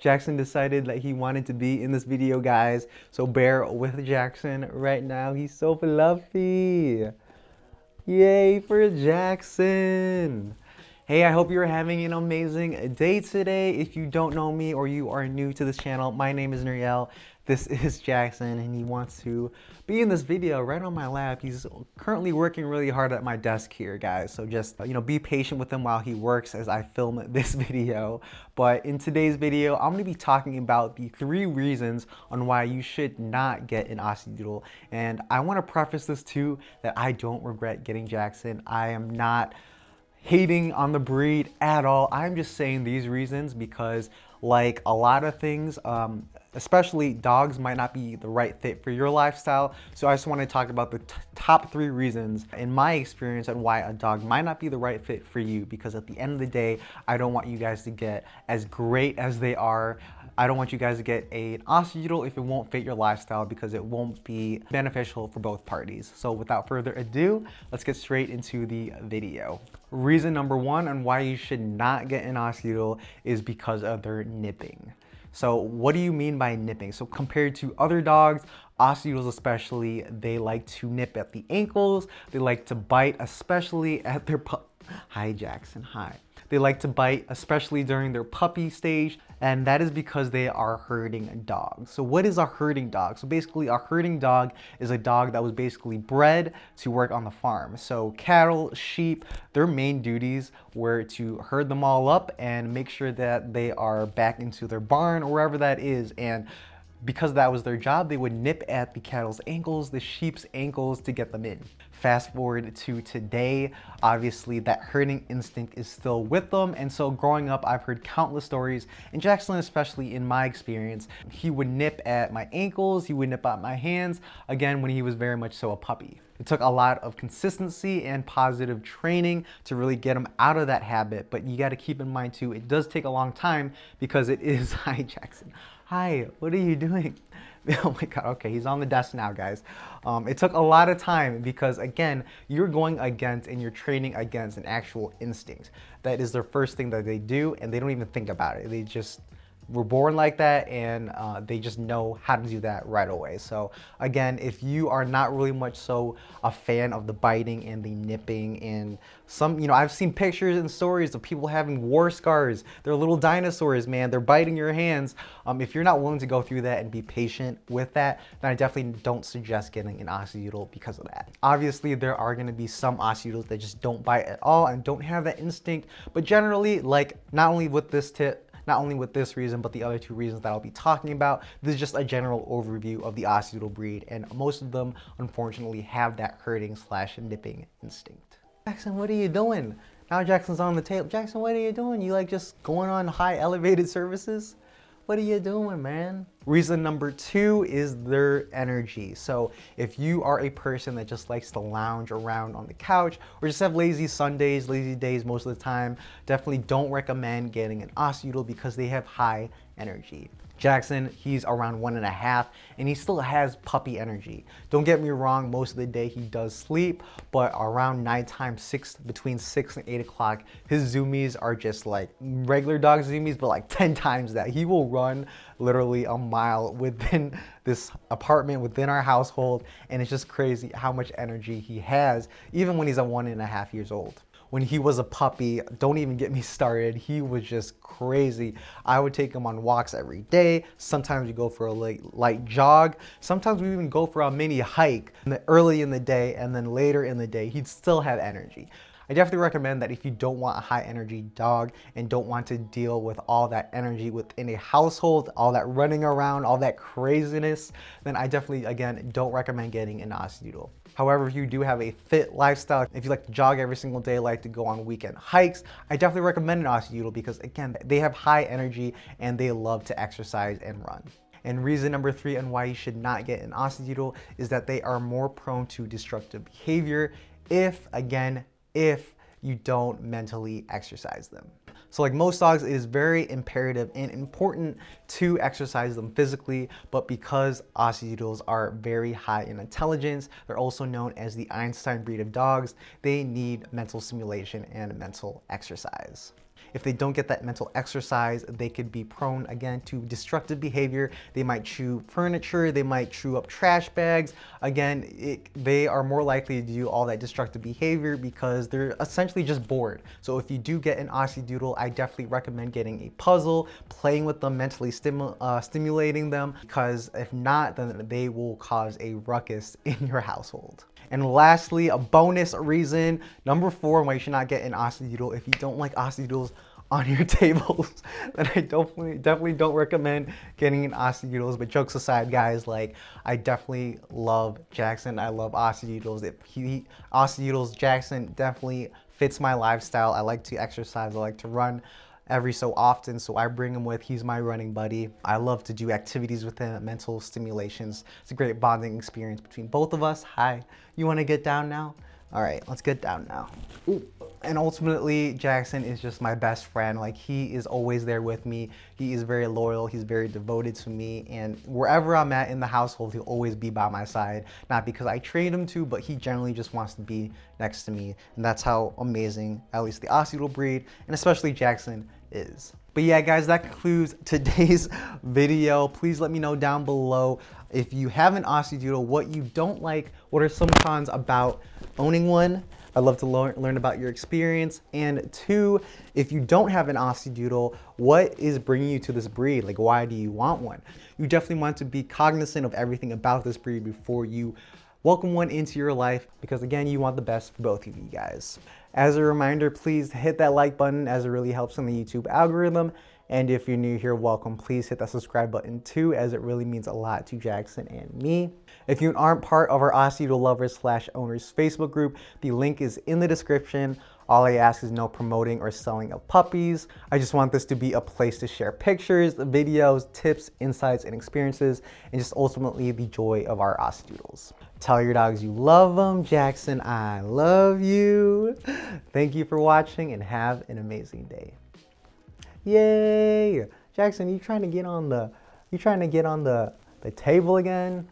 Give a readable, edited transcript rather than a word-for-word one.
Jackson decided that he wanted to be in this video, guys. So bear with Jackson right now. He's so fluffy. Yay for Jackson. Hey, I hope you're having an amazing day today. If you don't know me or you are new to this channel, my name is Nuriel. This is Jackson and he wants to be in this video right on my lap. He's currently working really hard at my desk here, guys. So just, be patient with him while he works as I film this video. But in today's video, I'm gonna be talking about the 3 reasons on why you should not get an Aussiedoodle. And I wanna preface this too, that I don't regret getting Jackson. I am not hating on the breed at all. I'm just saying these reasons because, like a lot of things, especially dogs might not be the right fit for your lifestyle. So I just want to talk about the top 3 reasons in my experience and why a dog might not be the right fit for you, because at the end of the day, I don't want you guys to get as great as they are. I don't want you guys to get an Aussiedoodle if it won't fit your lifestyle, because it won't be beneficial for both parties. So without further ado, let's get straight into the video. Reason number 1 on why you should not get an Aussiedoodle is because of their nipping. So what do you mean by nipping? So compared to other dogs, Aussiedoodles especially, they like to nip at the ankles. They like to bite, especially at their Hi Jackson, hi. They like to bite, especially during their puppy stage, and that is because they are herding dogs. So what is a herding dog? So basically a herding dog is a dog that was basically bred to work on the farm. So cattle, sheep, their main duties were to herd them all up and make sure that they are back into their barn or wherever that is. And because that was their job, they would nip at the cattle's ankles, the sheep's ankles, to get them in. Fast forward to today, obviously that herding instinct is still with them. And so growing up, I've heard countless stories, and Jackson, especially in my experience, he would nip at my ankles, he would nip at my hands, again, when he was very much so a puppy. It took a lot of consistency and positive training to really get him out of that habit. But you got to keep in mind too, it does take a long time because it is, hi Jackson. Hi, what are you doing? Oh my God, okay, he's on the desk now, guys. It took a lot of time because, again, you're going against and you're training against an actual instinct. That is their first thing that they do, and they don't even think about it. They just were born like that, and they just know how to do that right away. So again, if you are not really much so a fan of the biting and the nipping, and some, I've seen pictures and stories of people having war scars. They're little dinosaurs, man. They're biting your hands. If you're not willing to go through that and be patient with that, then I definitely don't suggest getting an Aussiedoodle because of that. Obviously, there are going to be some Aussiedoodles that just don't bite at all and don't have that instinct. But generally, like, not only with this reason, but the other 2 reasons that I'll be talking about. This is just a general overview of the Aussiedoodle breed, and most of them, unfortunately, have that herding/nipping instinct. Jackson, what are you doing? Now Jackson's on the table. Jackson, what are you doing? You like just going on high elevated services? What are you doing, man? Reason number 2 is their energy. So if you are a person that just likes to lounge around on the couch or just have lazy Sundays, lazy days most of the time, definitely don't recommend getting an Aussiedoodle because they have high energy. Jackson, he's around 1.5 and he still has puppy energy. Don't get me wrong, most of the day he does sleep, but around nighttime, between 6 and 8 o'clock, his zoomies are just like regular dog zoomies, but like 10 times that. He will run literally a mile within this apartment, within our household, and it's just crazy how much energy he has, even when he's at 1.5 years old. When he was a puppy, don't even get me started, he was just crazy. I would take him on walks every day. Sometimes we go for a light jog. Sometimes we even go for a mini hike early in the day, and then later in the day, he'd still have energy. I definitely recommend that if you don't want a high energy dog and don't want to deal with all that energy within a household, all that running around, all that craziness, then I definitely, again, don't recommend getting an Aussiedoodle. However, if you do have a fit lifestyle, if you like to jog every single day, like to go on weekend hikes, I definitely recommend an Aussiedoodle because, again, they have high energy and they love to exercise and run. And reason number 3 on why you should not get an Aussiedoodle is that they are more prone to destructive behavior if you don't mentally exercise them. So like most dogs, it is very imperative and important to exercise them physically, but because Aussiedoodles are very high in intelligence, they're also known as the Einstein breed of dogs, they need mental stimulation and mental exercise. if they don't get that mental exercise, they could be prone again to destructive behavior. They might chew furniture, they might chew up trash bags. Again, they are more likely to do all that destructive behavior because they're essentially just bored. So if you do get an Aussiedoodle, I definitely recommend getting a puzzle, playing with them, mentally stimulating them, because if not, then they will cause a ruckus in your household. And lastly, a bonus reason, number 4, why you should not get an Aussiedoodle. If you don't like Aussiedoodles on your tables, then I definitely don't recommend getting an Aussiedoodles. But jokes aside, guys, like, I definitely love Jackson. I love Aussiedoodles. Aussiedoodles, Jackson definitely fits my lifestyle. I like to exercise. I like to run every so often, so I bring him with. He's my running buddy. I love to do activities with him, mental stimulations. It's a great bonding experience between both of us. Hi, you want to get down now? All right, let's get down now. Ooh. And ultimately, Jackson is just my best friend. Like, he is always there with me. He is very loyal. He's very devoted to me. And wherever I'm at in the household, he'll always be by my side. Not because I trained him to, but he generally just wants to be next to me. And that's how amazing, at least the Aussiedoodle breed, and especially Jackson, is. But yeah, guys, that concludes today's video. Please let me know down below if you have an Aussiedoodle, what you don't like, what are some cons about owning one. I'd love to learn about your experience. And 2, if you don't have an Aussiedoodle, what is bringing you to this breed? Like, why do you want one? You definitely want to be cognizant of everything about this breed before you welcome one into your life, because again, you want the best for both of you guys. As a reminder, please hit that like button, as it really helps in the YouTube algorithm. And if you're new here, welcome. Please hit that subscribe button too, as it really means a lot to Jackson and me. If you aren't part of our Aussiedoodle lovers / owners Facebook group, the link is in the description. All I ask is no promoting or selling of puppies. I just want this to be a place to share pictures, videos, tips, insights, and experiences, and just ultimately the joy of our Aussiedoodles. Tell your dogs you love them. Jackson, I love you. Thank you for watching, and have an amazing day. Yay! Jackson, you trying to get on the table again?